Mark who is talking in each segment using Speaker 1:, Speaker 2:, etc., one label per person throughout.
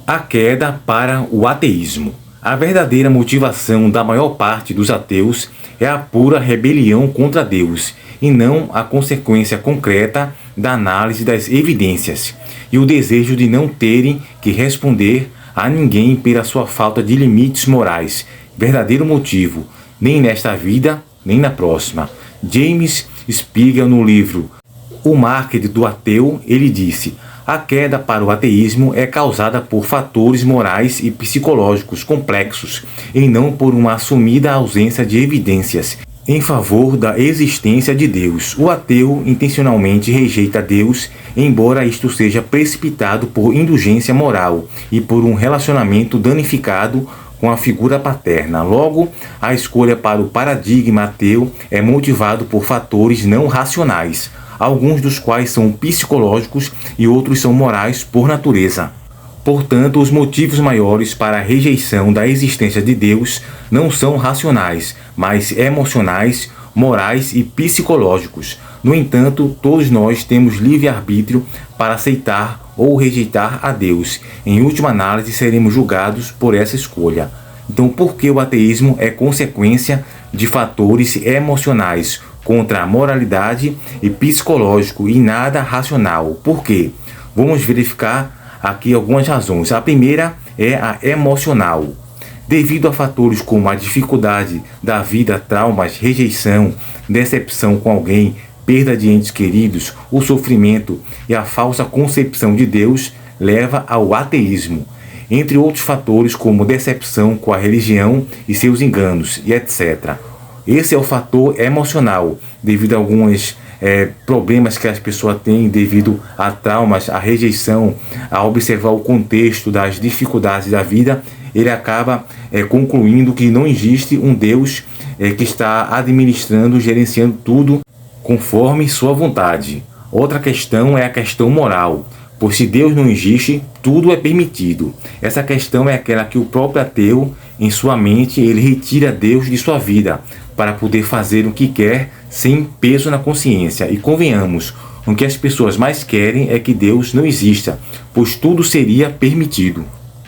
Speaker 1: A queda para o ateísmo. A verdadeira motivação da maior parte dos ateus é a pura rebelião contra Deus, e não a consequência concreta da análise das evidências, e o desejo de não terem que responder a ninguém pela sua falta de limites morais, verdadeiro motivo, nem nesta vida, nem na próxima. James Spiegel, no livro O Marketing do Ateu, ele disse: a queda para o ateísmo é causada por fatores morais e psicológicos complexos, e não por uma assumida ausência de evidências em favor da existência de Deus. O ateu intencionalmente rejeita Deus, embora isto seja precipitado por indulgência moral e por um relacionamento danificado com a figura paterna. Logo, a escolha para o paradigma ateu é motivado por fatores não racionais, alguns dos quais são psicológicos e outros são morais por natureza. Portanto, os motivos maiores para a rejeição da existência de Deus não são racionais, mas emocionais, morais e psicológicos. No entanto, todos nós temos livre-arbítrio para aceitar ou rejeitar a Deus. Em última análise, seremos julgados por essa escolha. Então, por que o ateísmo é consequência de fatores emocionais contra a moralidade e psicológico e nada racional? Por quê? Vamos verificar aqui algumas razões. A primeira é a emocional. Devido a fatores como a dificuldade da vida, traumas, rejeição, decepção com alguém, perda de entes queridos, o sofrimento e a falsa concepção de Deus leva ao ateísmo, entre outros fatores como decepção com a religião e seus enganos e etc. Esse é o fator emocional, devido a alguns problemas que as pessoas têm devido a traumas, a rejeição, a observar o contexto das dificuldades da vida. Ele acaba concluindo que não existe um Deus que está administrando, gerenciando tudo conforme sua vontade. Outra questão é a questão moral, pois se Deus não existe, tudo é permitido. Essa questão é aquela que o próprio ateu, em sua mente, ele retira Deus de sua vida, para poder fazer o que quer sem peso na consciência. E convenhamos, o que as pessoas mais querem é que Deus não exista, pois tudo seria permitido.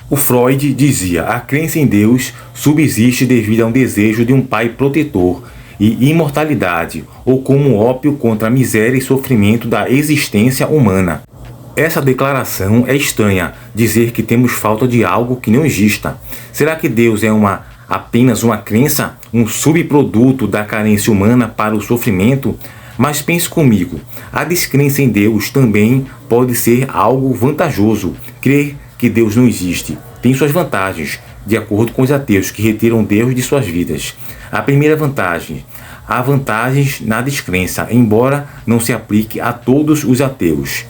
Speaker 1: O Freud dizia: a crença em Deus subsiste devido a um desejo de um pai protetor e imortalidade, ou como um ópio contra a miséria e sofrimento da existência humana. Essa declaração é estranha, dizer que temos falta de algo que não exista. Será que Deus é apenas uma crença, um subproduto da carência humana para o sofrimento? Mas pense comigo, a descrença em Deus também pode ser algo vantajoso. Crer que Deus não existe tem suas vantagens, de acordo com os ateus que retiram Deus de suas vidas. A primeira vantagem: há vantagens na descrença, embora não se aplique a todos os ateus.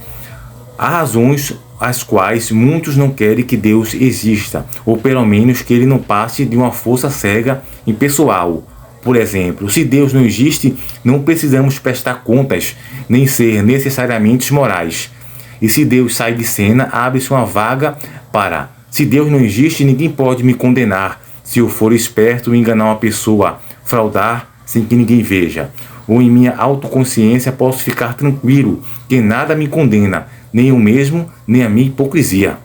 Speaker 1: Há razões às quais muitos não querem que Deus exista, ou pelo menos que ele não passe de uma força cega impessoal. Por exemplo, se Deus não existe, não precisamos prestar contas, nem ser necessariamente morais. E se Deus sai de cena, abre-se uma vaga para: se Deus não existe, ninguém pode me condenar, se eu for esperto e enganar uma pessoa, fraudar sem que ninguém veja. Ou em minha autoconsciência posso ficar tranquilo, que nada me condena, nem eu mesmo, nem a minha hipocrisia.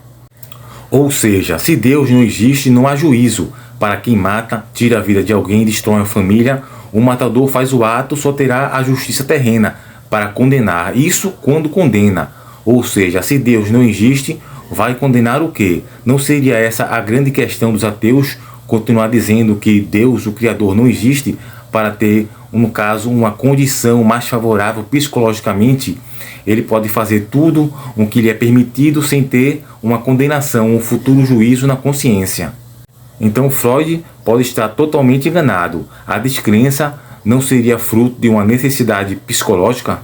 Speaker 1: Ou seja, se Deus não existe, não há juízo. Para quem mata, tira a vida de alguém e destrói a família, o matador faz o ato, só terá a justiça terrena para condenar. Isso quando condena. Ou seja, se Deus não existe, vai condenar o quê? Não seria essa a grande questão dos ateus? Continuar dizendo que Deus, o Criador, não existe para ter, no caso, uma condição mais favorável psicologicamente? Ele pode fazer tudo o que lhe é permitido sem ter uma condenação, um futuro juízo na consciência. Então Freud pode estar totalmente enganado. A descrença não seria fruto de uma necessidade psicológica?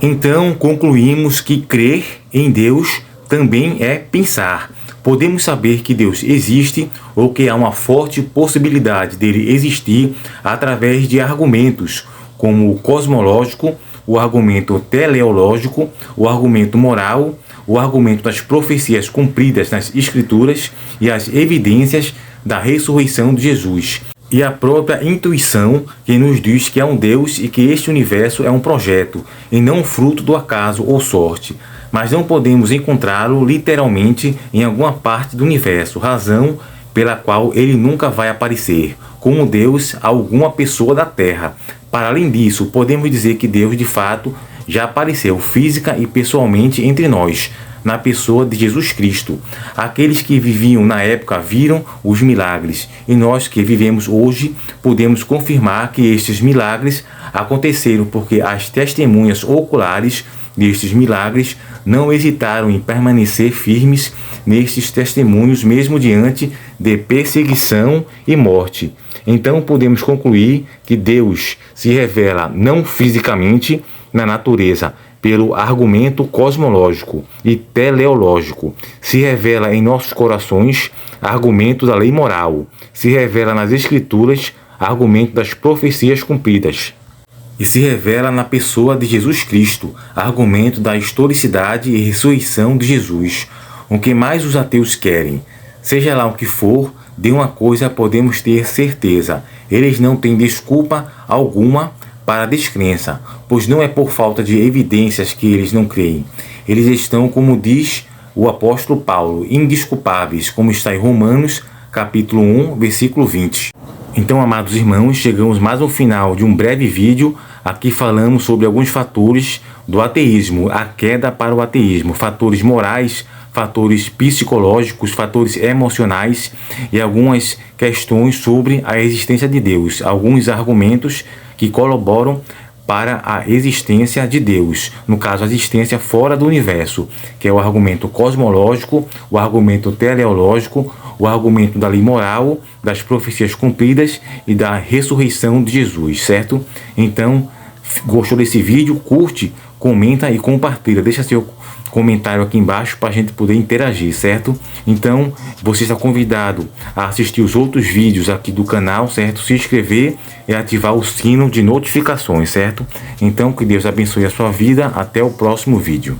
Speaker 1: Então concluímos que crer em Deus também é pensar. Podemos saber que Deus existe ou que há uma forte possibilidade dele existir através de argumentos como o cosmológico, o argumento teleológico, o argumento moral, o argumento das profecias cumpridas nas Escrituras e as evidências da ressurreição de Jesus. E a própria intuição que nos diz que há um Deus e que este universo é um projeto e não fruto do acaso ou sorte. mas não podemos encontrá-lo literalmente em alguma parte do universo, razão pela qual ele nunca vai aparecer como Deus a alguma pessoa da Terra. Para além disso, podemos dizer que Deus de fato já apareceu física e pessoalmente entre nós, na pessoa de Jesus Cristo. Aqueles que viviam na época viram os milagres, e nós que vivemos hoje podemos confirmar que estes milagres aconteceram porque as testemunhas oculares destes milagres não hesitaram em permanecer firmes nestes testemunhos mesmo diante de perseguição e morte. Então podemos concluir que Deus se revela não fisicamente na natureza, pelo argumento cosmológico e teleológico, se revela em nossos corações, argumento da lei moral, se revela nas Escrituras, argumento das profecias cumpridas, e se revela na pessoa de Jesus Cristo, argumento da historicidade e ressurreição de Jesus. O que mais os ateus querem? Seja lá o que for, de uma coisa podemos ter certeza: eles não têm desculpa alguma para a descrença, pois não é por falta de evidências que eles não creem. Eles estão, como diz o apóstolo Paulo, indesculpáveis, como está em Romanos, capítulo 1, versículo 20. Então, amados irmãos, chegamos mais ao final de um breve vídeo. Aqui falamos sobre alguns fatores do ateísmo, a queda para o ateísmo, fatores morais, fatores psicológicos, fatores emocionais e algumas questões sobre a existência de Deus, alguns argumentos que colaboram para a existência de Deus, no caso a existência fora do universo, que é o argumento cosmológico, o argumento teleológico, o argumento da lei moral, das profecias cumpridas e da ressurreição de Jesus, certo? Então, gostou desse vídeo? Curte, comenta e compartilha, deixa seu comentário aqui embaixo para a gente poder interagir, certo? Então, você está convidado a assistir os outros vídeos aqui do canal, certo? Se inscrever e ativar o sino de notificações, certo? Então, que Deus abençoe a sua vida. Até o próximo vídeo.